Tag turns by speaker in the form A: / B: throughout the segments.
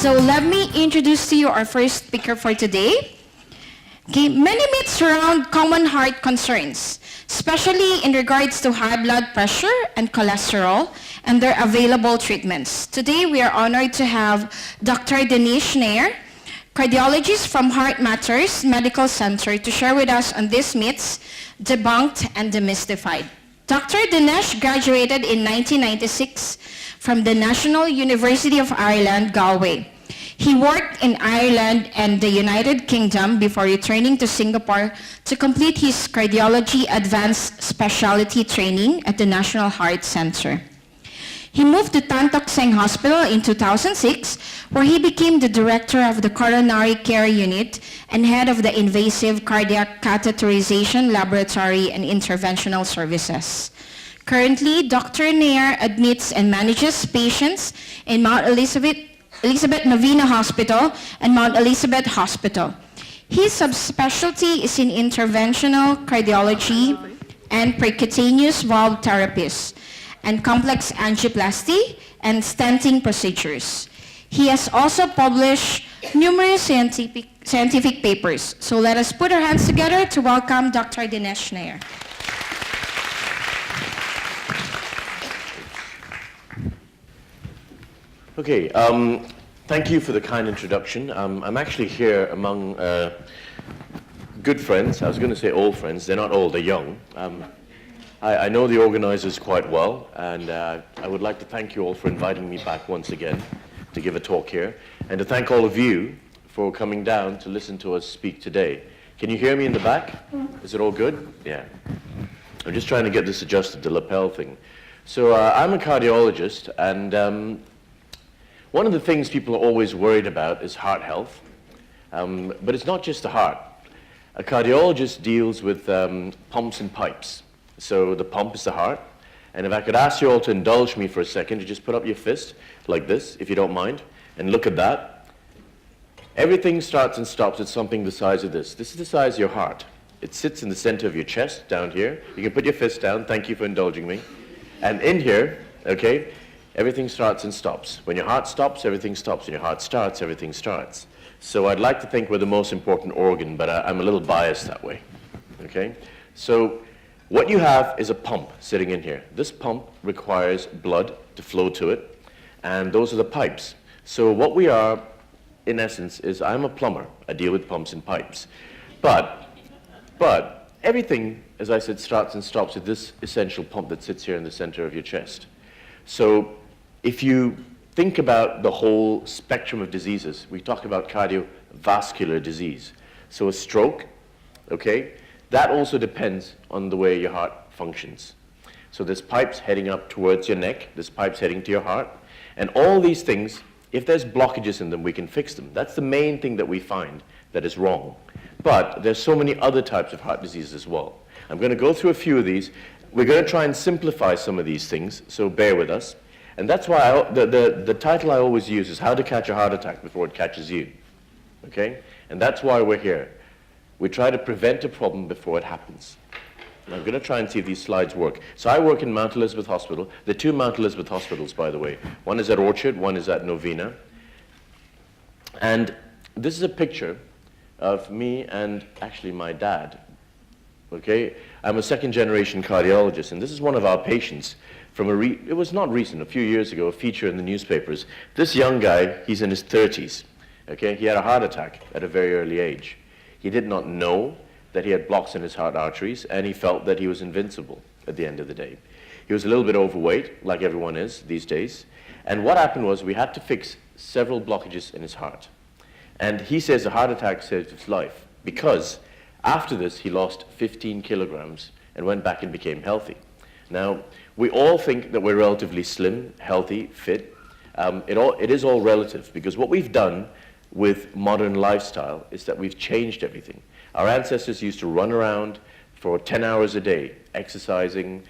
A: So let me introduce to you our first speaker for today. Okay, many myths surround common heart concerns, especially in regards to high blood pressure and cholesterol and their available treatments. Today we are honored to have Dr. Dinesh Nair, cardiologist from Heart Matters Medical Center, to share with us on these myths, debunked and demystified. Dr. Dinesh graduated in 1996 from the National University of Ireland, Galway. He worked in Ireland and the United Kingdom before returning to Singapore to complete his cardiology advanced specialty training at the National Heart Center. He moved to Tan Tock Seng Hospital in 2006, where he became the director of the coronary care unit and head of the invasive cardiac catheterization laboratory and interventional services. Currently, Dr. Nair admits and manages patients in Mount Elizabeth Novena Hospital and Mount Elizabeth Hospital. His subspecialty is in interventional cardiology and percutaneous valve therapies and complex angioplasty and stenting procedures. He has also published numerous scientific papers. So let us put our hands together to welcome Dr. Dinesh Nair.
B: Okay, thank you for the kind introduction. I'm actually here among good friends. I was going to say old friends. They're not old, they're young. I know the organizers quite well, and I would like to thank you all for inviting me back once again to give a talk here, and to thank all of you for coming down to listen to us speak today. Can you hear me in the back? Is it all good? Yeah. I'm just trying to get this adjusted, the lapel thing. So I'm a cardiologist, and one of the things people are always worried about is heart health, but it's not just the heart. A cardiologist deals with pumps and pipes. So the pump is the heart, and if I could ask you all to indulge me for a second, to just put up your fist like this, if you don't mind, and look at that. Everything starts and stops at something the size of this. This is the size of your heart. It sits in the center of your chest, down here. You can put your fist down. Thank you for indulging me. And in here, okay, everything starts and stops. When your heart stops, everything stops. When your heart starts, everything starts. So I'd like to think we're the most important organ, but I'm a little biased that way, okay? So what you have is a pump sitting in here. This pump requires blood to flow to it, and those are the pipes. So what we are, in essence, is I'm a plumber. I deal with pumps and pipes. But everything, as I said, starts and stops with this essential pump that sits here in the center of your chest. So if you think about the whole spectrum of diseases, we talk about cardiovascular disease. So a stroke, okay, that also depends on the way your heart functions. So there's pipes heading up towards your neck, there's pipes heading to your heart, and all these things, if there's blockages in them, we can fix them. That's the main thing that we find that is wrong. But there's so many other types of heart disease as well. I'm going to go through a few of these. We're going to try and simplify some of these things, so bear with us. And that's why the title I always use is How to Catch a Heart Attack Before It Catches You. Okay? And that's why we're here. We try to prevent a problem before it happens. And I'm going to try and see if these slides work. So I work in Mount Elizabeth Hospital. There are two Mount Elizabeth hospitals, by the way. One is at Orchard, one is at Novena. And this is a picture of me and actually my dad. Okay? I'm a second-generation cardiologist, and this is one of our patients from it was not recent, a few years ago, a feature in the newspapers. This young guy, he's in his 30s. Okay? He had a heart attack at a very early age. He did not know that he had blocks in his heart arteries, and he felt that he was invincible at the end of the day. He was a little bit overweight, like everyone is these days. And what happened was we had to fix several blockages in his heart. And he says a heart attack saved his life because after this, he lost 15 kilograms and went back and became healthy. Now, we all think that we're relatively slim, healthy, fit. It is all relative, because what we've done with modern lifestyle is that we've changed everything. Our ancestors used to run around for 10 hours a day, exercising,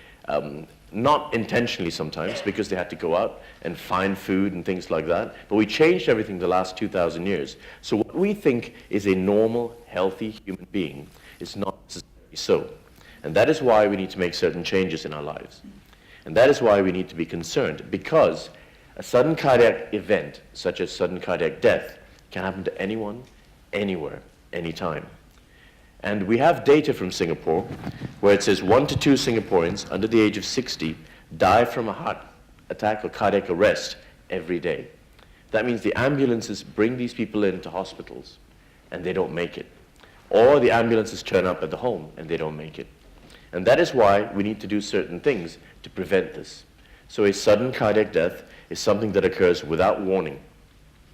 B: not intentionally sometimes, because they had to go out and find food and things like that. But we changed everything the last 2,000 years. So what we think is a normal, healthy human being is not necessarily so. And that is why we need to make certain changes in our lives. And that is why we need to be concerned, because A sudden cardiac event, such as sudden cardiac death, can happen to anyone, anywhere, anytime. And we have data from Singapore where it says 1 to 2 Singaporeans under the age of 60 die from a heart attack or cardiac arrest every day. That means the ambulances bring these people into hospitals and they don't make it. Or the ambulances turn up at the home and they don't make it. And that is why we need to do certain things to prevent this. So a sudden cardiac death is something that occurs without warning.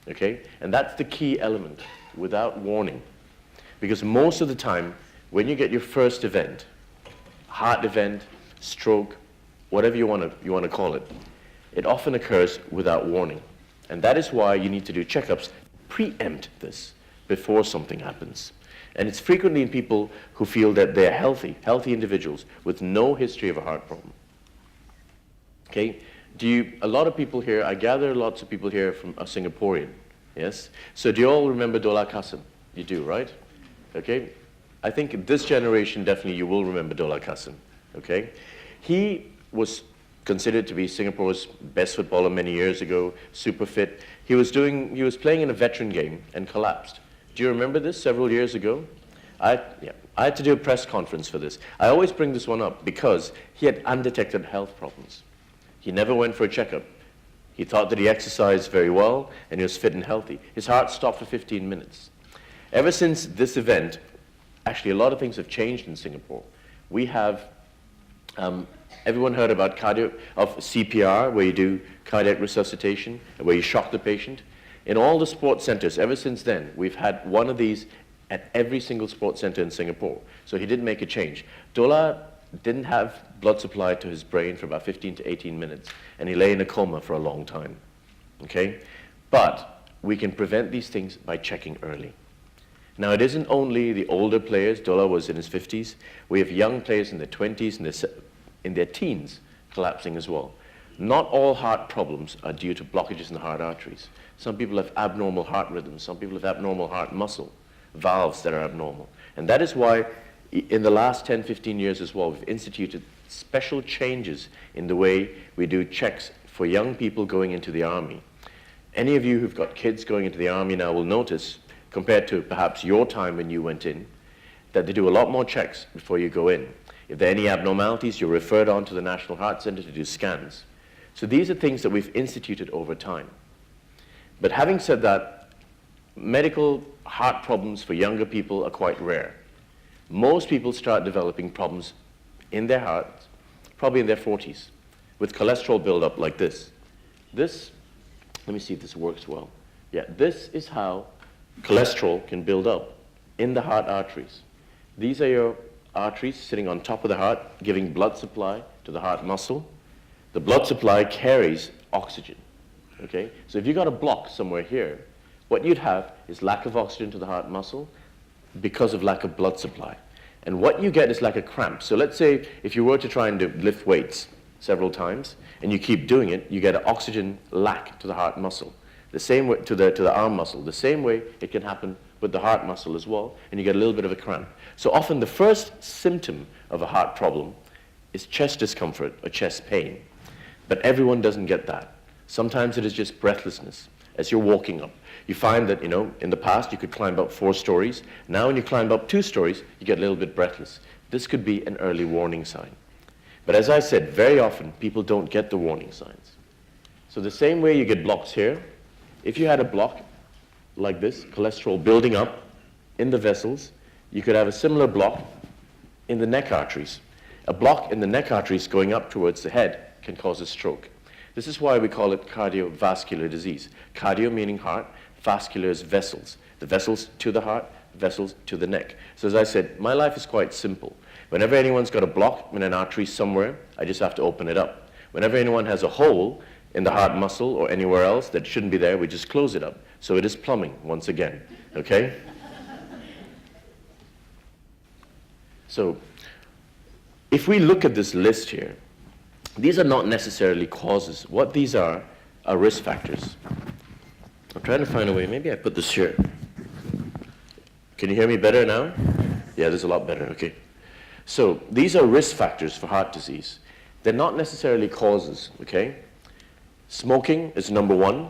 B: Okay? And that's the key element, without warning. Because most of the time, when you get your first event, heart event, stroke, whatever you want to call it, it often occurs without warning. And that is why you need to do checkups, preempt this before something happens. And it's frequently in people who feel that they're healthy individuals with no history of a heart problem. Okay? A lot of people here, I gather lots of people here from a Singaporean, yes? So do you all remember Dollah Kassim? You do, right? Okay? I think this generation, definitely you will remember Dollah Kassim, okay? He was considered to be Singapore's best footballer many years ago, super fit. He was playing in a veteran game and collapsed. Do you remember this several years ago? I had to do a press conference for this. I always bring this one up because he had undetected health problems. He never went for a checkup. He thought that he exercised very well and he was fit and healthy. His heart stopped for 15 minutes. Ever since this event, actually a lot of things have changed in Singapore. We have, everyone heard about CPR, where you do cardiac resuscitation, where you shock the patient. In all the sports centers, ever since then, we've had one of these at every single sports center in Singapore. So he didn't make a change. Dollah didn't have blood supply to his brain for about 15 to 18 minutes, and he lay in a coma for a long time, okay? But we can prevent these things by checking early. Now, it isn't only the older players. Dollah was in his 50s. We have young players in their 20s and in their teens collapsing as well. Not all heart problems are due to blockages in the heart arteries. Some people have abnormal heart rhythms. Some people have abnormal heart muscle, valves that are abnormal. And that is why in the last 10, 15 years as well, we've instituted special changes in the way we do checks for young people going into the army. Any of you who've got kids going into the army now will notice, compared to perhaps your time when you went in, that they do a lot more checks before you go in. If there are any abnormalities, you're referred on to the National Heart Center to do scans. So these are things that we've instituted over time. But having said that, medical heart problems for younger people are quite rare. Most people start developing problems in their hearts, probably in their 40s, with cholesterol buildup like this. Let me see if this works well. Yeah, this is how cholesterol can build up in the heart arteries. These are your arteries sitting on top of the heart, giving blood supply to the heart muscle. The blood supply carries oxygen, okay? So if you got a block somewhere here, what you'd have is lack of oxygen to the heart muscle because of lack of blood supply. And what you get is like a cramp. So let's say if you were to try and lift weights several times and you keep doing it, you get an oxygen lack to the heart muscle. The same way to the arm muscle. The same way it can happen with the heart muscle as well, and you get a little bit of a cramp. So often the first symptom of a heart problem is chest discomfort or chest pain. But everyone doesn't get that. Sometimes it is just breathlessness as you're walking up. You find that, in the past you could climb up 4 stories. Now when you climb up 2 stories, you get a little bit breathless. This could be an early warning sign. But as I said, very often people don't get the warning signs. So the same way you get blocks here, if you had a block like this, cholesterol building up in the vessels, you could have a similar block in the neck arteries. A block in the neck arteries going up towards the head can cause a stroke. This is why we call it cardiovascular disease. Cardio meaning heart, vascular is vessels. The vessels to the heart, vessels to the neck. So as I said, my life is quite simple. Whenever anyone's got a block in an artery somewhere, I just have to open it up. Whenever anyone has a hole in the heart muscle or anywhere else that shouldn't be there, we just close it up. So it is plumbing once again, okay? So if we look at this list here, these are not necessarily causes. What these are risk factors. I'm trying to find a way. Maybe I put this here. Can you hear me better now? Yeah, this is a lot better, okay. So these are risk factors for heart disease. They're not necessarily causes, okay? Smoking is number one,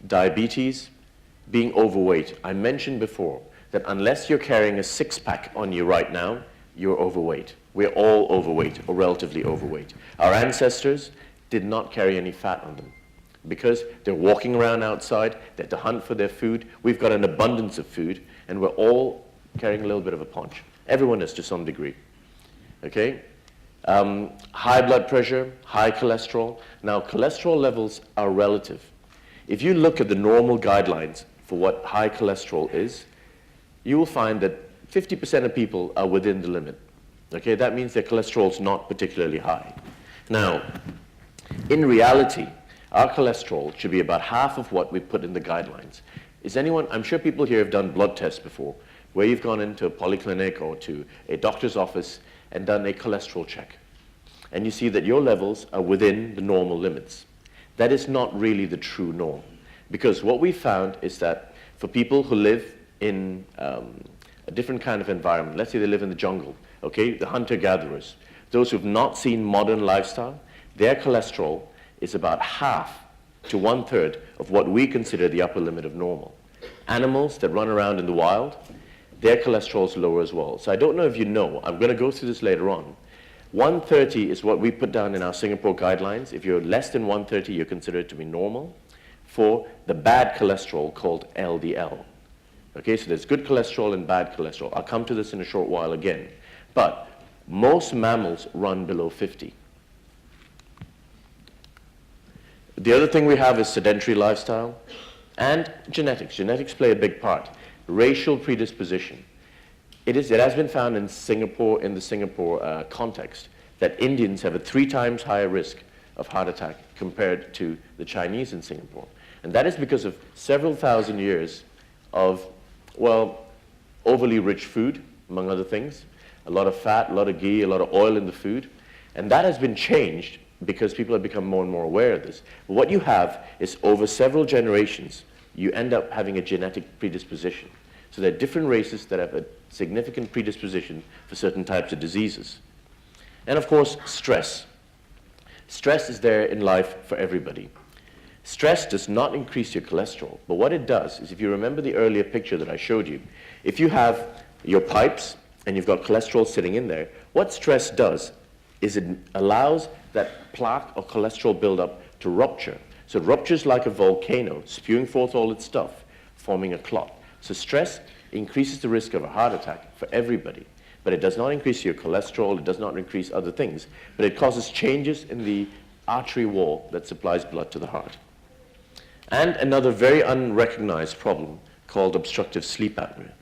B: diabetes, being overweight. I mentioned before that unless you're carrying a six-pack on you right now, you're overweight. We're all overweight or relatively overweight. Our ancestors did not carry any fat on them because they're walking around outside, they had to hunt for their food. We've got an abundance of food, and we're all carrying a little bit of a punch. Everyone is to some degree, okay? High blood pressure, high cholesterol. Now, cholesterol levels are relative. If you look at the normal guidelines for what high cholesterol is, you will find that 50% of people are within the limit. Okay, that means their cholesterol is not particularly high. Now, in reality, our cholesterol should be about half of what we put in the guidelines. Is anyone, I'm sure people here have done blood tests before, where you've gone into a polyclinic or to a doctor's office and done a cholesterol check. And you see that your levels are within the normal limits. That is not really the true norm. Because what we found is that for people who live in a different kind of environment, let's say they live in the jungle, okay, the hunter-gatherers, those who've not seen modern lifestyle, their cholesterol is about half to one-third of what we consider the upper limit of normal. Animals that run around in the wild, their cholesterol is lower as well. So I don't know if you know, I'm going to go through this later on. 130 is what we put down in our Singapore guidelines. If you're less than 130, you're considered to be normal for the bad cholesterol called LDL. Okay, so there's good cholesterol and bad cholesterol. I'll come to this in a short while again. But most mammals run below 50. The other thing we have is sedentary lifestyle and genetics. Genetics play a big part. Racial predisposition. It has been found in Singapore, in the Singapore context, that Indians have a 3 times higher risk of heart attack compared to the Chinese in Singapore. And that is because of several thousand years of, well, overly rich food, among other things. A lot of fat, a lot of ghee, a lot of oil in the food. And that has been changed because people have become more and more aware of this. But what you have is over several generations, you end up having a genetic predisposition. So there are different races that have a significant predisposition for certain types of diseases. And of course, stress. Stress is there in life for everybody. Stress does not increase your cholesterol, but what it does is, if you remember the earlier picture that I showed you, if you have your pipes and you've got cholesterol sitting in there, what stress does is it allows that plaque or cholesterol buildup to rupture. So it ruptures like a volcano, spewing forth all its stuff, forming a clot. So stress increases the risk of a heart attack for everybody, but it does not increase your cholesterol, it does not increase other things, but it causes changes in the artery wall that supplies blood to the heart. And another very unrecognized problem called obstructive sleep apnea.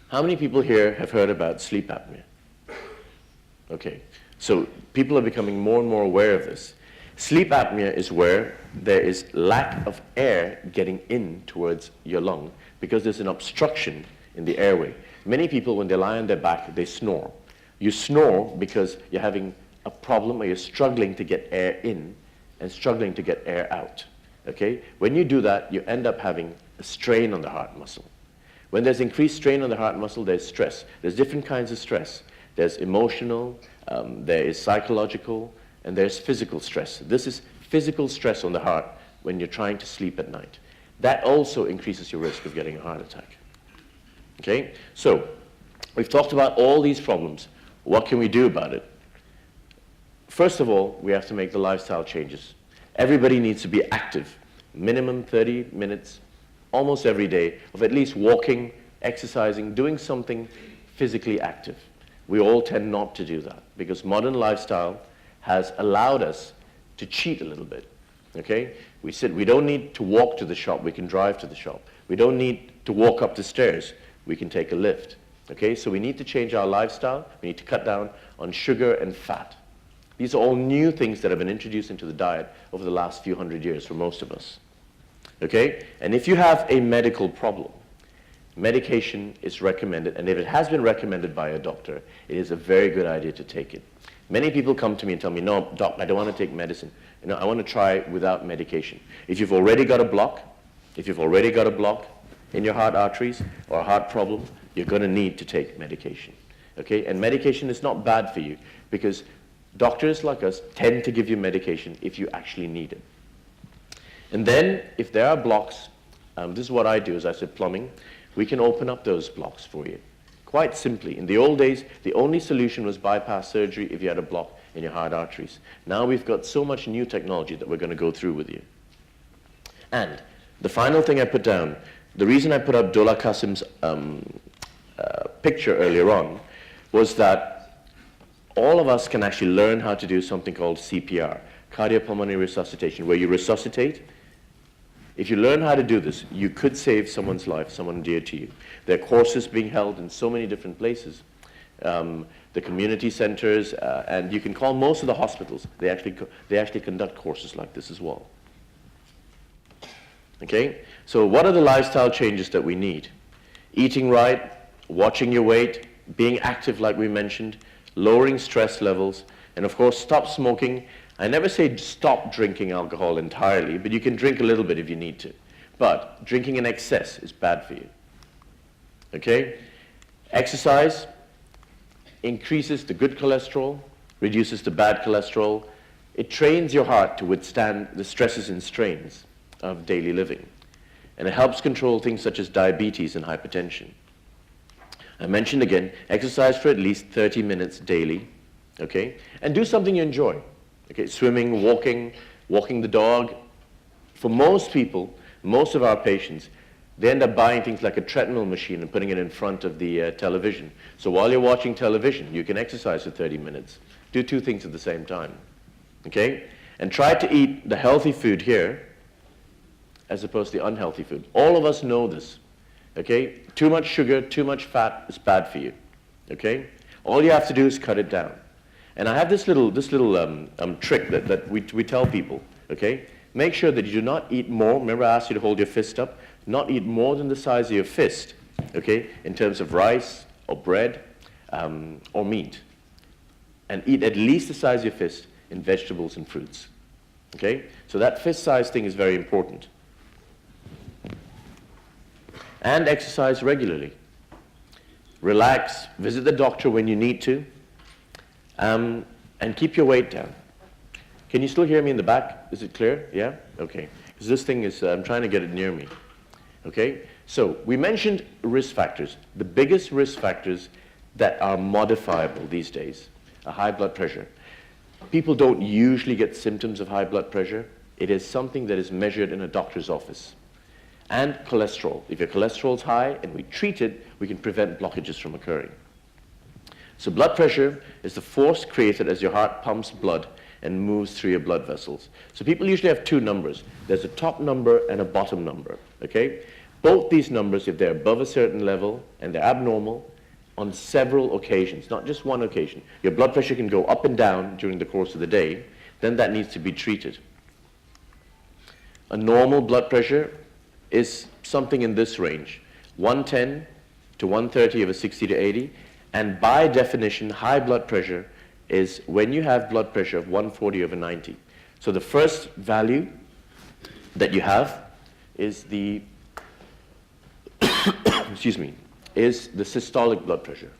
B: How many people here have heard about sleep apnea? Okay, so people are becoming more and more aware of this. Sleep apnea is where there is lack of air getting in towards your lung because there's an obstruction in the airway. Many people, when they lie on their back, they snore. You snore because you're having a problem or you're struggling to get air in and struggling to get air out. Okay? When you do that, you end up having a strain on the heart muscle. When there's increased strain on the heart muscle, there's stress. There's different kinds of stress. There's emotional, there is psychological, and there's physical stress. This is physical stress on the heart when you're trying to sleep at night. That also increases your risk of getting a heart attack. Okay? So, we've talked about all these problems. What can we do about it? First of all, we have to make the lifestyle changes. Everybody needs to be active. Minimum 30 minutes, almost every day, of at least walking, exercising, doing something physically active. We all tend not to do that because modern lifestyle has allowed us to cheat a little bit. Okay? We don't need to walk to the shop, we can drive to the shop. We don't need to walk up the stairs, we can take a lift. Okay? So we need to change our lifestyle, we need to cut down on sugar and fat. These are all new things that have been introduced into the diet over the last few hundred years for most of us. Okay? And if you have a medical problem, medication is recommended, and if it has been recommended by a doctor, it is a very good idea to take it. Many people come to me and tell me, no, doc, I don't want to take medicine. You know, I want to try without medication. If you've already got a block in your heart arteries or a heart problem, you're going to need to take medication. Okay? And medication is not bad for you because doctors like us tend to give you medication if you actually need it. And then, if there are blocks, this is what I do, as I said, plumbing, we can open up those blocks for you. Quite simply. In the old days, the only solution was bypass surgery if you had a block in your heart arteries. Now we've got so much new technology that we're going to go through with you. And the final thing I put down, the reason I put up Dola Qasim's picture earlier on was that all of us can actually learn how to do something called CPR, cardiopulmonary resuscitation, where you resuscitate. If you learn how to do this, you could save someone's life, someone dear to you. There are courses being held in so many different places. The community centers, and you can call most of the hospitals. They actually conduct courses like this as well. Okay? So what are the lifestyle changes that we need? Eating right, watching your weight, being active like we mentioned, lowering stress levels, and of course stop smoking. I never say stop drinking alcohol entirely, but you can drink a little bit if you need to. But drinking in excess is bad for you. Okay? Exercise increases the good cholesterol, reduces the bad cholesterol. It trains your heart to withstand the stresses and strains of daily living. And it helps control things such as diabetes and hypertension. I mentioned again, exercise for at least 30 minutes daily, okay? And do something you enjoy, okay? Swimming, walking the dog. For most people, most of our patients, they end up buying things like a treadmill machine and putting it in front of the television. So while you're watching television, you can exercise for 30 minutes. Do two things at the same time, okay? And try to eat the healthy food here as opposed to the unhealthy food. All of us know this, okay? Too much sugar, too much fat is bad for you, okay? All you have to do is cut it down. And I have this little trick that we tell people, okay? Make sure that you do not eat more. Remember I asked you to hold your fist up? Not eat more than the size of your fist, okay? In terms of rice or bread or meat. And eat at least the size of your fist in vegetables and fruits, okay? So that fist size thing is very important. And exercise regularly. Relax, visit the doctor when you need to, and keep your weight down. Can you still hear me in the back? Is it clear? Yeah? Okay. Because this thing is, I'm trying to get it near me. Okay? So, we mentioned risk factors. The biggest risk factors that are modifiable these days are high blood pressure. People don't usually get symptoms of high blood pressure. It is something that is measured in a doctor's office. And cholesterol. If your cholesterol is high and we treat it, we can prevent blockages from occurring. So blood pressure is the force created as your heart pumps blood and moves through your blood vessels. So people usually have two numbers. There's a top number and a bottom number, okay? Both these numbers, if they're above a certain level and they're abnormal, on several occasions, not just one occasion, your blood pressure can go up and down during the course of the day, then that needs to be treated. A normal blood pressure is something in this range, 110 to 130 over 60 to 80, and by definition, high blood pressure is when you have blood pressure of 140 over 90. So the first value that you have is the, excuse me, is the systolic blood pressure.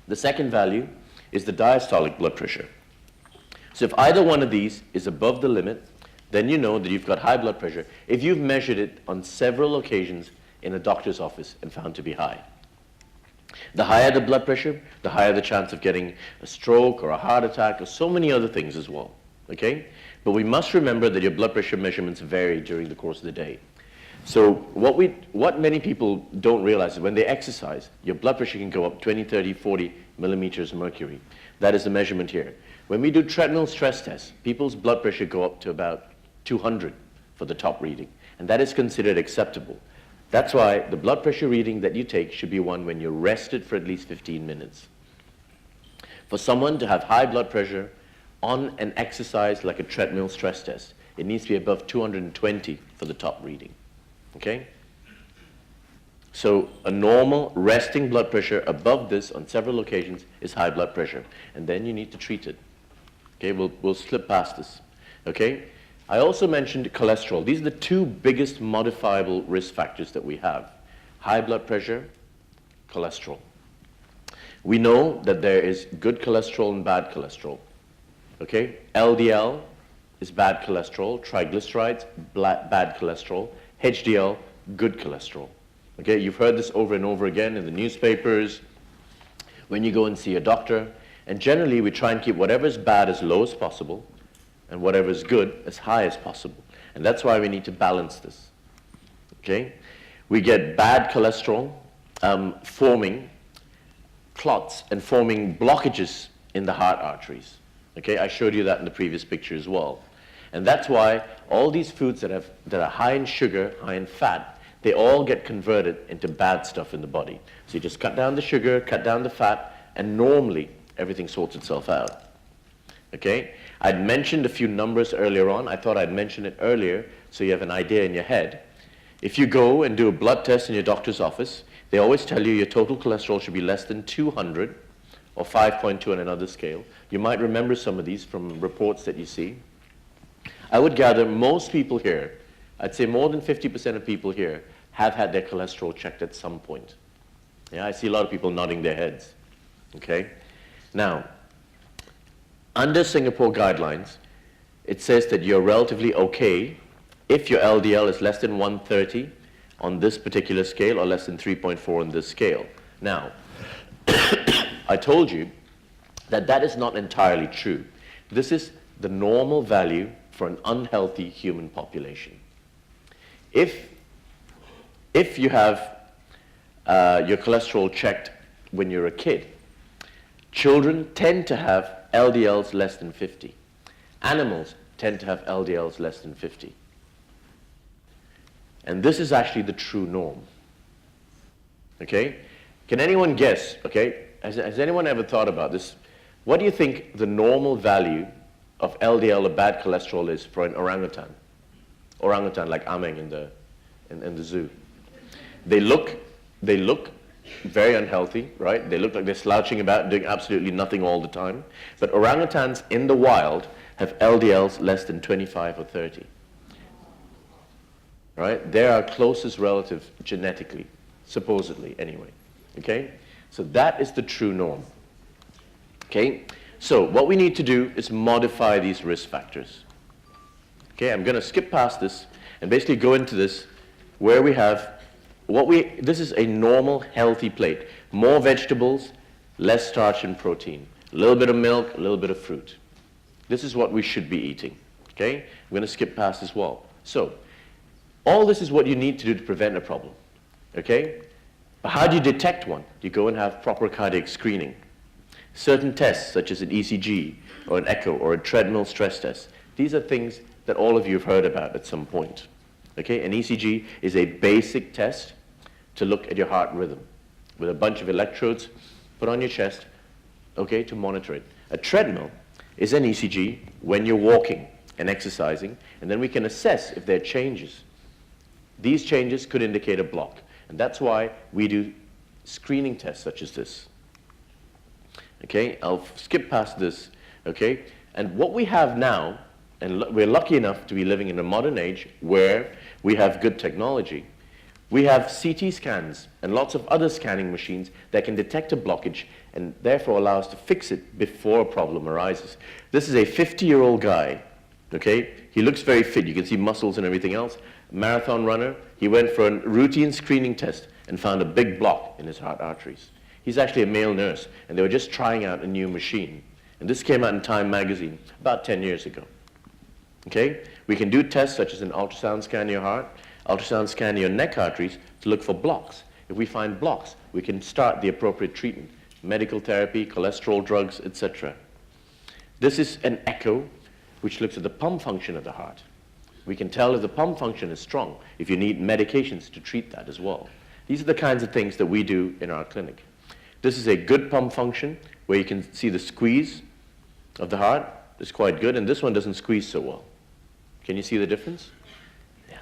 B: The second value is the diastolic blood pressure. So if either one of these is above the limit, then you know that you've got high blood pressure if you've measured it on several occasions in a doctor's office and found to be high. The higher the blood pressure, the higher the chance of getting a stroke or a heart attack or so many other things as well, okay? But we must remember that your blood pressure measurements vary during the course of the day. So what many people don't realize is when they exercise, your blood pressure can go up 20, 30, 40 millimeters of mercury. That is the measurement here. When we do treadmill stress tests, people's blood pressure go up to about 200 for the top reading, and that is considered acceptable. That's why the blood pressure reading that you take should be one when you're rested for at least 15 minutes. For someone to have high blood pressure on an exercise like a treadmill stress test, it needs to be above 220 for the top reading, okay? So a normal resting blood pressure above this on several occasions is high blood pressure, and then you need to treat it. Okay, we'll slip past this, okay? I also mentioned cholesterol. These are the two biggest modifiable risk factors that we have. High blood pressure, cholesterol. We know that there is good cholesterol and bad cholesterol. Okay? LDL is bad cholesterol, triglycerides, bad cholesterol, HDL, good cholesterol. Okay? You've heard this over and over again in the newspapers, when you go and see a doctor, and generally we try and keep whatever is bad as low as possible and whatever is good as high as possible. And that's why we need to balance this. Okay? We get bad cholesterol forming clots and forming blockages in the heart arteries. Okay, I showed you that in the previous picture as well. And that's why all these foods that are high in sugar, high in fat, they all get converted into bad stuff in the body. So you just cut down the sugar, cut down the fat, and normally everything sorts itself out. Okay? I'd mentioned a few numbers earlier on. I thought I'd mention it earlier so you have an idea in your head. If you go and do a blood test in your doctor's office, they always tell you your total cholesterol should be less than 200 or 5.2 on another scale. You might remember some of these from reports that you see. I would gather most people here, I'd say more than 50% of people here have had their cholesterol checked at some point. Yeah, I see a lot of people nodding their heads. Okay? Now, under Singapore guidelines, it says that you're relatively okay if your LDL is less than 130 on this particular scale or less than 3.4 on this scale. Now, I told you that that is not entirely true. This is the normal value for an unhealthy human population. If you have your cholesterol checked when you're a kid, children tend to have LDLs less than 50. Animals tend to have LDLs less than 50. And this is actually the true norm. Okay? Can anyone guess, okay? Has anyone ever thought about this? What do you think the normal value of LDL or bad cholesterol is for an orangutan? Orangutan like Ameng in the zoo. They look very unhealthy, right? They look like they're slouching about, doing absolutely nothing all the time. But orangutans in the wild have LDLs less than 25 or 30. Right? They're our closest relative genetically, supposedly anyway. Okay? So that is the true norm. Okay? So what we need to do is modify these risk factors. Okay, I'm going to skip past this and basically go into this where we have this is a normal healthy plate. More vegetables, less starch and protein. A little bit of milk, a little bit of fruit. This is what we should be eating. Okay? I'm going to skip past as well. So, all this is what you need to do to prevent a problem. Okay? But how do you detect one? You go and have proper cardiac screening. Certain tests, such as an ECG, or an echo, or a treadmill stress test, these are things that all of you have heard about at some point. Okay? An ECG is a basic test to look at your heart rhythm with a bunch of electrodes put on your chest, okay, to monitor it. A treadmill is an ECG when you're walking and exercising, and then we can assess if there are changes. These changes could indicate a block, and that's why we do screening tests such as this. Okay, I'll skip past this, okay? And what we have now, and we're lucky enough to be living in a modern age where we have good technology. We have CT scans and lots of other scanning machines that can detect a blockage and therefore allow us to fix it before a problem arises. This is a 50-year-old guy, okay? He looks very fit. You can see muscles and everything else. Marathon runner. He went for a routine screening test and found a big block in his heart arteries. He's actually a male nurse, and they were just trying out a new machine. And this came out in Time magazine about 10 years ago. Okay? We can do tests such as an ultrasound scan your heart, ultrasound scan your neck arteries to look for blocks. If we find blocks, we can start the appropriate treatment, medical therapy, cholesterol drugs, etc. This is an echo which looks at the pump function of the heart. We can tell if the pump function is strong, if you need medications to treat that as well. These are the kinds of things that we do in our clinic. This is a good pump function where you can see the squeeze of the heart is quite good, and this one doesn't squeeze so well. Can you see the difference? Yeah.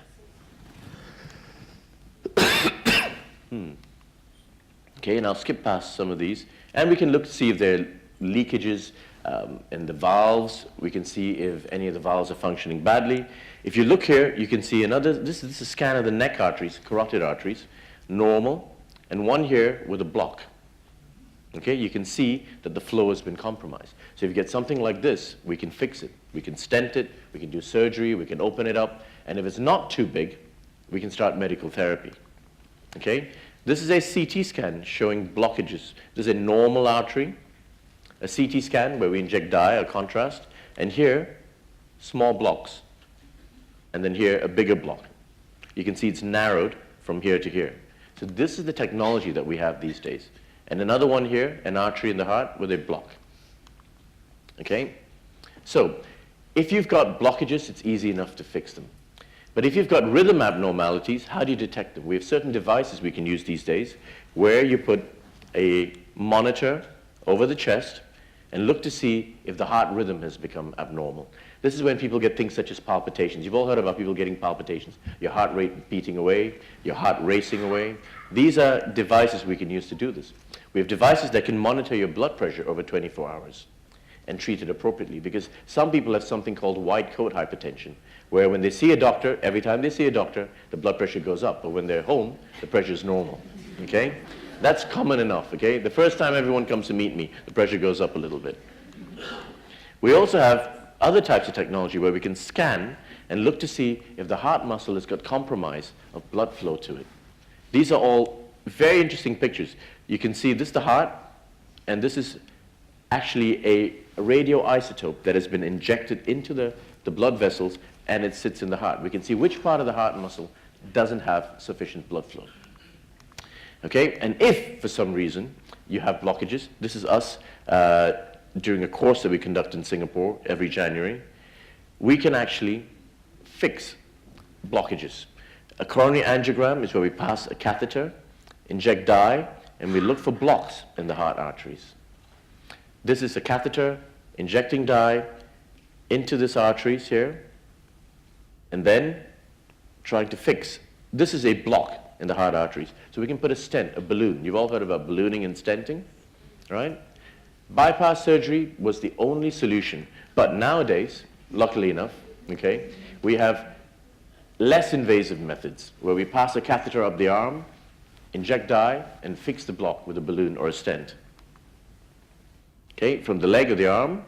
B: Okay, and I'll skip past some of these, and we can look to see if there are leakages in the valves. We can see if any of the valves are functioning badly. If you look here, you can see another, this is a scan of the neck arteries, carotid arteries, normal, and one here with a block. Okay, you can see that the flow has been compromised. So if you get something like this, we can fix it. We can stent it, we can do surgery, we can open it up, and if it's not too big, we can start medical therapy. Okay, this is a CT scan showing blockages. This is a normal artery, a CT scan where we inject dye or contrast, and here, small blocks, and then here, a bigger block. You can see it's narrowed from here to here. So this is the technology that we have these days. And another one here, an artery in the heart with a block. Okay? So, if you've got blockages, it's easy enough to fix them. But if you've got rhythm abnormalities, how do you detect them? We have certain devices we can use these days where you put a monitor over the chest and look to see if the heart rhythm has become abnormal. This is when people get things such as palpitations. You've all heard about people getting palpitations. Your heart rate beating away, your heart racing away. These are devices we can use to do this. We have devices that can monitor your blood pressure over 24 hours and treat it appropriately, because some people have something called white coat hypertension, where when they see a doctor, every time they see a doctor, the blood pressure goes up, but when they're home, the pressure is normal, okay? That's common enough, okay? The first time everyone comes to meet me, the pressure goes up a little bit. We also have other types of technology where we can scan and look to see if the heart muscle has got compromise of blood flow to it. These are all very interesting pictures. You can see this is the heart, and this is actually a radioisotope that has been injected into the blood vessels, and it sits in the heart. We can see which part of the heart muscle doesn't have sufficient blood flow. Okay, and if for some reason you have blockages, this is us during a course that we conduct in Singapore every January, we can actually fix blockages. A coronary angiogram is where we pass a catheter, inject dye, and we look for blocks in the heart arteries. This is a catheter injecting dye into these arteries here, and then trying to fix. This is a block in the heart arteries. So we can put a stent, a balloon. You've all heard about ballooning and stenting, right? Bypass surgery was the only solution. But nowadays, luckily enough, okay, we have less invasive methods where we pass a catheter up the arm, inject dye, and fix the block with a balloon or a stent. Okay, from the leg or the arm,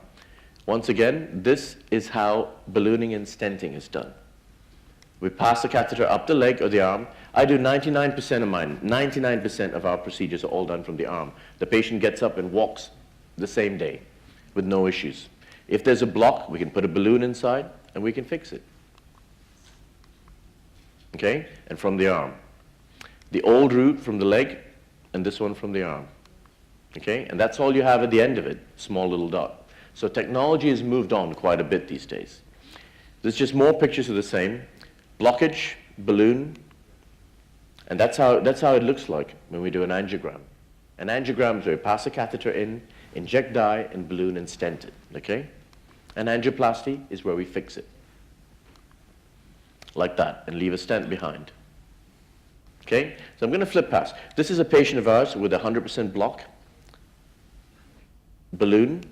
B: once again, this is how ballooning and stenting is done. We pass the catheter up the leg or the arm. I do 99% of mine. 99% of our procedures are all done from the arm. The patient gets up and walks the same day with no issues. If there's a block, we can put a balloon inside and we can fix it. Okay, and from the arm. The old route from the leg, and this one from the arm. Okay, and that's all you have at the end of it, small little dot. So technology has moved on quite a bit these days. There's just more pictures of the same. Blockage, balloon, and that's how it looks like when we do an angiogram. An angiogram is where we pass a catheter in, inject dye, and balloon and stent it, okay? An angioplasty is where we fix it. Like that, and leave a stent behind. Okay, so I'm going to flip past. This is a patient of ours with 100% block, balloon,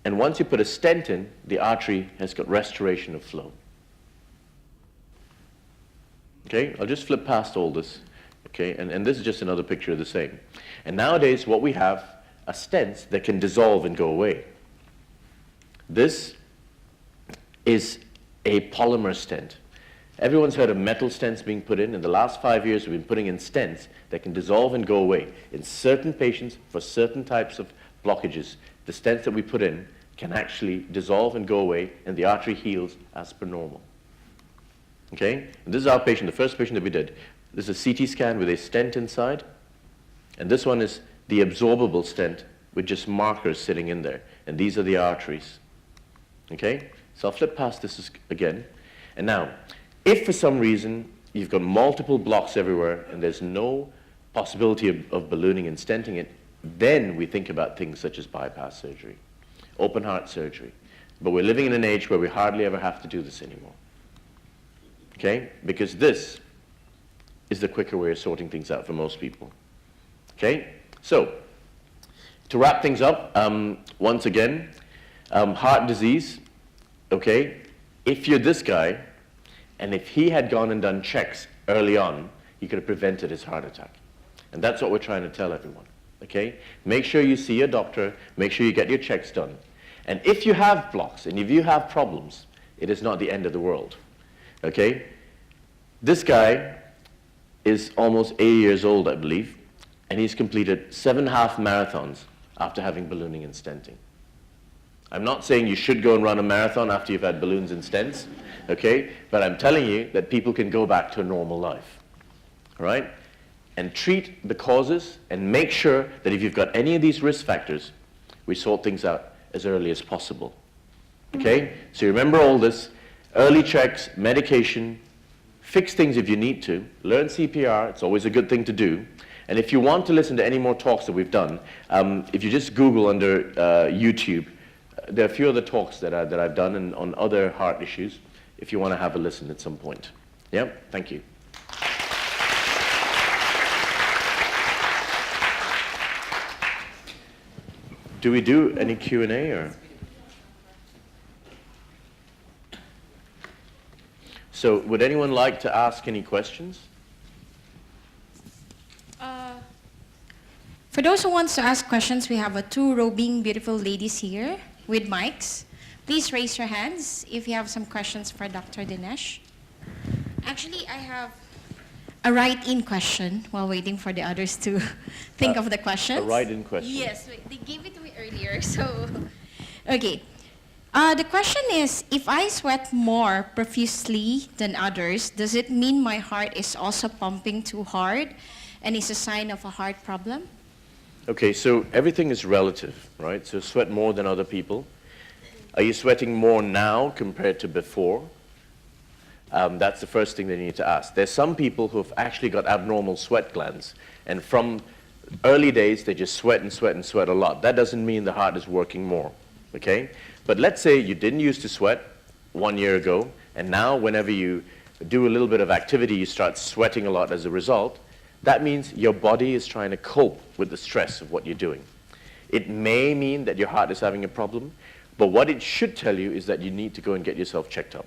B: and once you put a stent in, the artery has got restoration of flow. Okay, I'll just flip past all this. Okay, and this is just another picture of the same. And nowadays, what we have are stents that can dissolve and go away. This is a polymer stent. Everyone's heard of metal stents being put in. In the last 5 years, we've been putting in stents that can dissolve and go away. In certain patients, for certain types of blockages, the stents that we put in can actually dissolve and go away, and the artery heals as per normal. Okay? And this is our patient, the first patient that we did. This is a CT scan with a stent inside, and this one is the absorbable stent with just markers sitting in there, and these are the arteries. Okay? So I'll flip past this again. And now, if for some reason you've got multiple blocks everywhere and there's no possibility of ballooning and stenting it, then we think about things such as bypass surgery, open heart surgery. But we're living in an age where we hardly ever have to do this anymore. Okay? Because this is the quicker way of sorting things out for most people. Okay? So, to wrap things up, once again, heart disease, okay? If you're this guy, and if he had gone and done checks early on, he could have prevented his heart attack. And that's what we're trying to tell everyone. okay? Make sure you see your doctor, make sure you get your checks done. And if you have blocks and if you have problems, it is not the end of the world, okay? This guy is almost 80 years old, I believe, and he's completed 7 half marathons after having ballooning and stenting. I'm not saying you should go and run a marathon after you've had balloons and stents, okay? But I'm telling you that people can go back to a normal life, all right? And treat the causes and make sure that if you've got any of these risk factors, we sort things out as early as possible, okay? So remember all this, early checks, medication, fix things if you need to, learn CPR, it's always a good thing to do. And if you want to listen to any more talks that we've done, if you just Google under YouTube, there are a few other talks that I've done on other heart issues, if you want to have a listen at some point. Yeah, thank you. Do we do any Q&A or? So would anyone like to ask any questions?
A: For those who wants to ask questions, we have 2 robing beautiful ladies here with mics. Please raise your hands if you have some questions for Dr. Dinesh. Actually, I have a write-in question while waiting for the others to think of the questions.
B: A write-in question?
A: Yes, they gave it to me earlier, so... Okay. The question is, if I sweat more profusely than others, does it mean my heart is also pumping too hard and is a sign of a heart problem?
B: Okay, so everything is relative, right? So sweat more than other people. Are you sweating more now compared to before? That's the first thing they need to ask. There's some people who have actually got abnormal sweat glands, and from early days, they just sweat and sweat and sweat a lot. That doesn't mean the heart is working more, okay? But let's say you didn't used to sweat 1 year ago, and now whenever you do a little bit of activity, you start sweating a lot as a result. That means your body is trying to cope with the stress of what you're doing. It may mean that your heart is having a problem, but what it should tell you is that you need to go and get yourself checked up,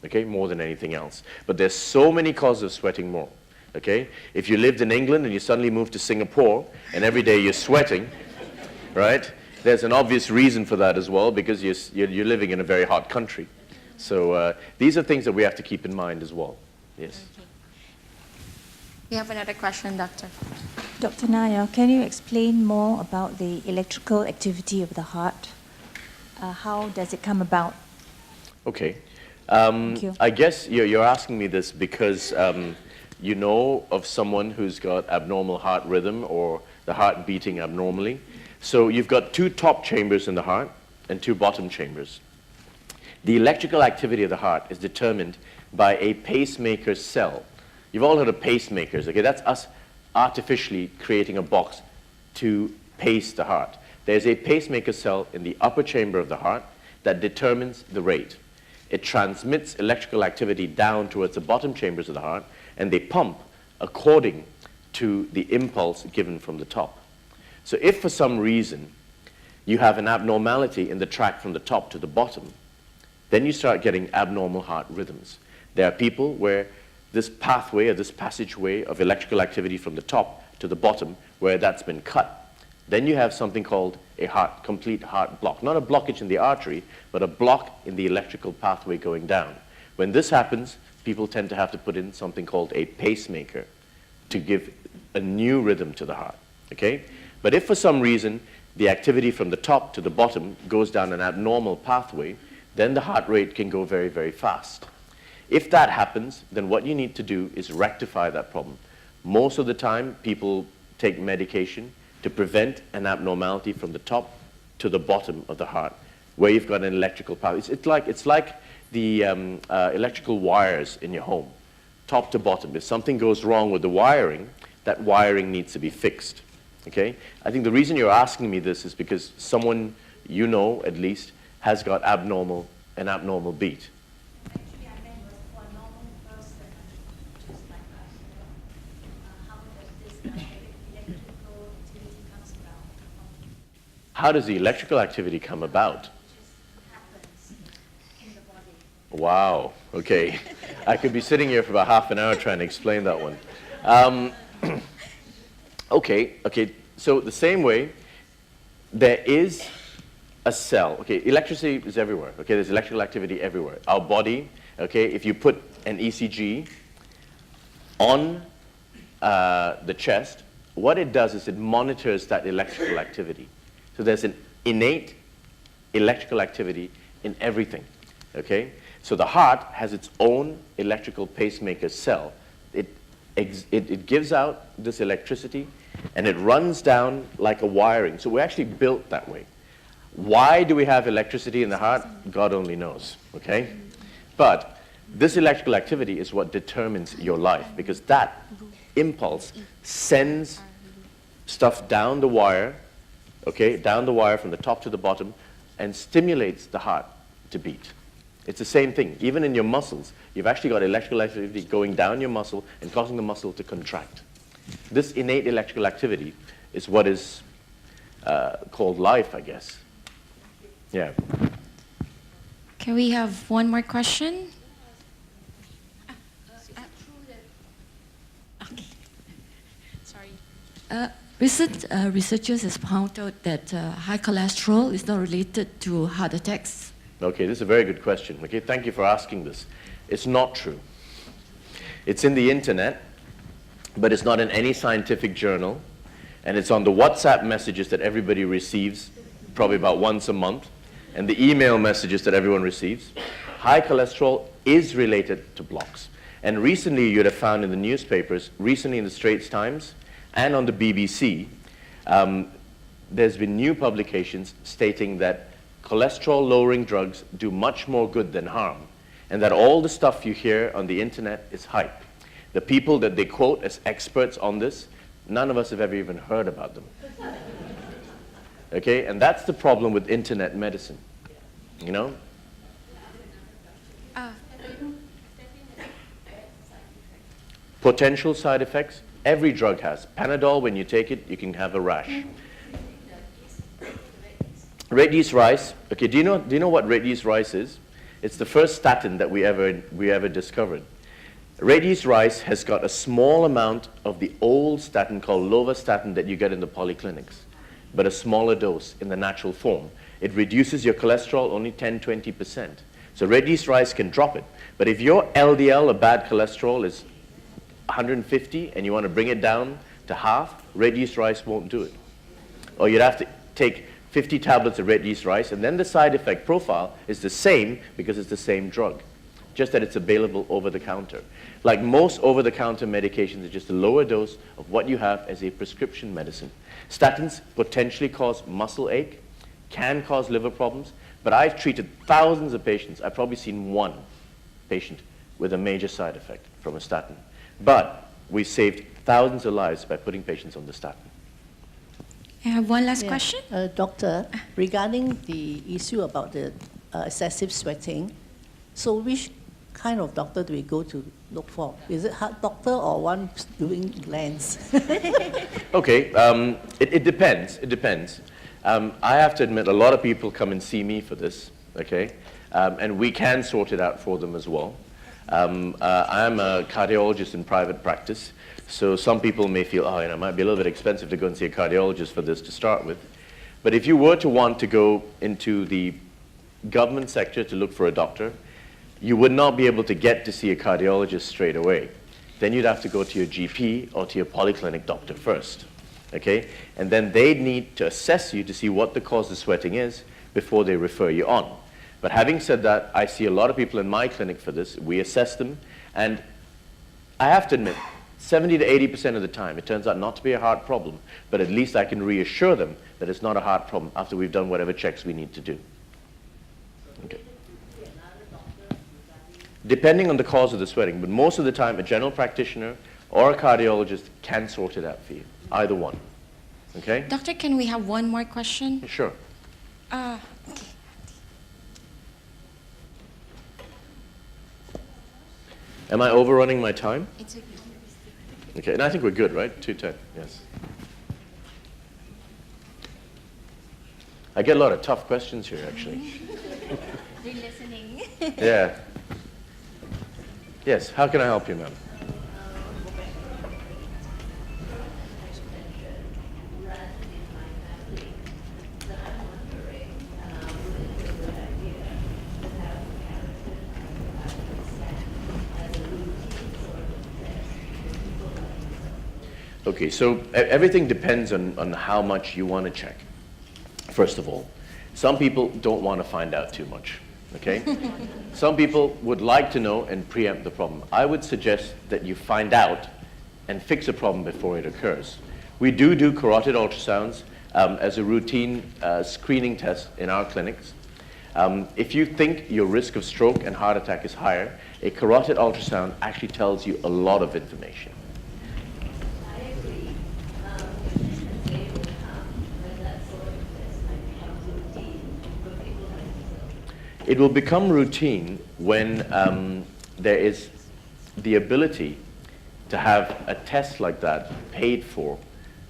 B: okay, more than anything else. But there's so many causes of sweating more, okay? If you lived in England and you suddenly moved to Singapore and every day you're sweating, right? There's an obvious reason for that as well, because you're living in a very hot country. So these are things that we have to keep in mind as well. Yes.
A: Okay. We have another question, Doctor.
C: Dr. Nair, can you explain more about the electrical activity of the heart? How does it come about?
B: Okay.
C: Thank you.
B: I guess you're asking me this because you know of someone who's got abnormal heart rhythm or the heart beating abnormally. So you've got 2 top chambers in the heart and 2 bottom chambers. The electrical activity of the heart is determined by a pacemaker cell. You've all heard of pacemakers, okay? That's us artificially creating a box to pace the heart. There's a pacemaker cell in the upper chamber of the heart that determines the rate. It transmits electrical activity down towards the bottom chambers of the heart, and they pump according to the impulse given from the top. So if for some reason you have an abnormality in the track from the top to the bottom, then you start getting abnormal heart rhythms. There are people where this pathway or this passageway of electrical activity from the top to the bottom, where that's been cut, then you have something called a complete heart block. Not a blockage in the artery, but a block in the electrical pathway going down. When this happens, people tend to have to put in something called a pacemaker to give a new rhythm to the heart, okay? But if for some reason the activity from the top to the bottom goes down an abnormal pathway, then the heart rate can go very, very fast. If that happens, then what you need to do is rectify that problem. Most of the time, people take medication to prevent an abnormality from the top to the bottom of the heart, where you've got an electrical power. It's like the electrical wires in your home, top to bottom. If something goes wrong with the wiring, that wiring needs to be fixed, okay? I think the reason you're asking me this is because someone you know, at least, has got an abnormal beat.
C: Actually, I meant was for a normal person, just like us, how does this electrical activity comes about?
B: How does the electrical activity come about?
C: Just happens in the body.
B: Wow, okay. I could be sitting here for about half an hour trying to explain that one. Okay, So the same way, there is a cell. Okay, electricity is everywhere. Okay, there's electrical activity everywhere. Our body, okay, if you put an ECG on the chest, what it does is it monitors that electrical activity. So there's an innate electrical activity in everything, okay? So the heart has its own electrical pacemaker cell. It gives out this electricity, and it runs down like a wiring. So we're actually built that way. Why do we have electricity in the heart? God only knows, okay? But this electrical activity is what determines your life, because that impulse sends stuff down the wire, okay, down the wire from the top to the bottom, and stimulates the heart to beat. It's the same thing. Even in your muscles, you've actually got electrical activity going down your muscle and causing the muscle to contract. This innate electrical activity is what is called life, I guess. Yeah.
A: Can we have one more question?
D: Recent researchers have found out that high cholesterol is not related to heart attacks.
B: Okay, this is a very good question. Okay, thank you for asking this. It's not true. It's in the internet, but it's not in any scientific journal, and it's on the WhatsApp messages that everybody receives, probably about once a month, and the email messages that everyone receives. High cholesterol is related to blocks. And recently, you'd have found in the newspapers, recently in the Straits Times, and on the BBC, there's been new publications stating that cholesterol-lowering drugs do much more good than harm, and that all the stuff you hear on the internet is hype. The people that they quote as experts on this, none of us have ever even heard about them. Okay, and that's the problem with internet medicine, you know? Potential side effects? Every drug has. Panadol, when you take it, you can have a rash. Red yeast rice. Okay, do you know what red yeast rice is? It's the first statin that we ever discovered. Red yeast rice has got a small amount of the old statin called lovastatin that you get in the polyclinics, but a smaller dose in the natural form. It reduces your cholesterol only 10-20%. So red yeast rice can drop it. But if your LDL, or bad cholesterol, is 150 and you want to bring it down to half, red yeast rice won't do it. Or you'd have to take 50 tablets of red yeast rice, and then the side effect profile is the same because it's the same drug, just that it's available over the counter. Like most over-the-counter medications, it's just a lower dose of what you have as a prescription medicine. Statins potentially cause muscle ache, can cause liver problems, but I've treated thousands of patients. I've probably seen one patient with a major side effect from a statin. But we saved thousands of lives by putting patients on the statin.
A: I have one last
E: Yeah.
A: question.
E: Doctor, regarding the issue about the excessive sweating, so which kind of doctor do we go to look for? Is it heart doctor or one doing glands?
B: Okay, it depends. It depends. I have to admit, a lot of people come and see me for this, okay? And we can sort it out for them as well. I'm a cardiologist in private practice, so some people may feel, oh, it might be a little bit expensive to go and see a cardiologist for this to start with. But if you were to want to go into the government sector to look for a doctor, you would not be able to get to see a cardiologist straight away. Then you'd have to go to your GP or to your polyclinic doctor first, okay? And then they'd need to assess you to see what the cause of sweating is before they refer you on. But having said that, I see a lot of people in my clinic for this. We assess them, and I have to admit, 70 to 80% of the time, it turns out not to be a heart problem, but at least I can reassure them that it's not a heart problem after we've done whatever checks we need to do. Okay. Depending on the cause of the sweating, but most of the time, a general practitioner or a cardiologist can sort it out for you, either one. Okay?
A: Doctor, can we have one more question?
B: Sure.
A: Okay.
B: Am I overrunning my time?
A: It's okay.
B: Okay, and I think we're good, right? 2:10, yes. I get a lot of tough questions here, actually.
C: They're listening.
B: Yeah. Yes, how can I help you, ma'am? Okay, so everything depends on how much you want to check, first of all. Some people don't want to find out too much, okay? Some people would like to know and preempt the problem. I would suggest that you find out and fix a problem before it occurs. We do carotid ultrasounds as a routine screening test in our clinics. If you think your risk of stroke and heart attack is higher, a carotid ultrasound actually tells you a lot of information.
C: I agree. And they will come when that sort of test might become routine for people like yourself.
B: It will become routine when there is the ability to have a test like that paid for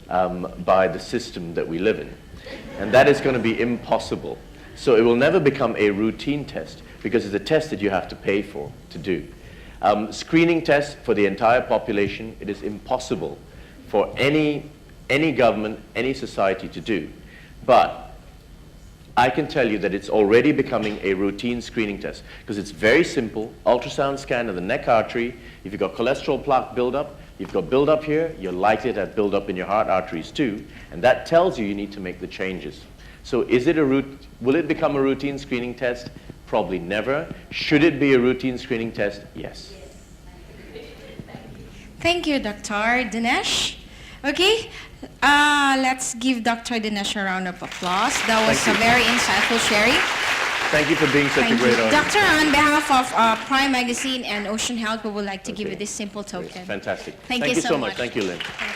B: by the system that we live in. And that is going to be impossible. So it will never become a routine test because it's a test that you have to pay for to do. Screening tests for the entire population, it is impossible for any government, any society to do. But I can tell you that it's already becoming a routine screening test because it's very simple. Ultrasound scan of the neck artery. If you've got cholesterol plaque buildup, you've got buildup here, you're likely to have buildup in your heart arteries too, and that tells you need to make the changes. So will it become a routine screening test? Probably never. Should it be a routine screening test? Yes.
A: Thank you, Dr. Dinesh. Okay, let's give Dr. Dinesh a round of applause. That was
B: Thank
A: a
B: you.
A: very insightful sharing.
B: Thank you for being such a
A: Thank
B: great
A: you.
B: audience.
A: Doctor, on behalf of Prime Magazine and Ocean Health, we would like to give you this simple token.
B: Fantastic.
A: Thank you so
B: much.
A: much.
B: Thank you, Lynn.
A: Thank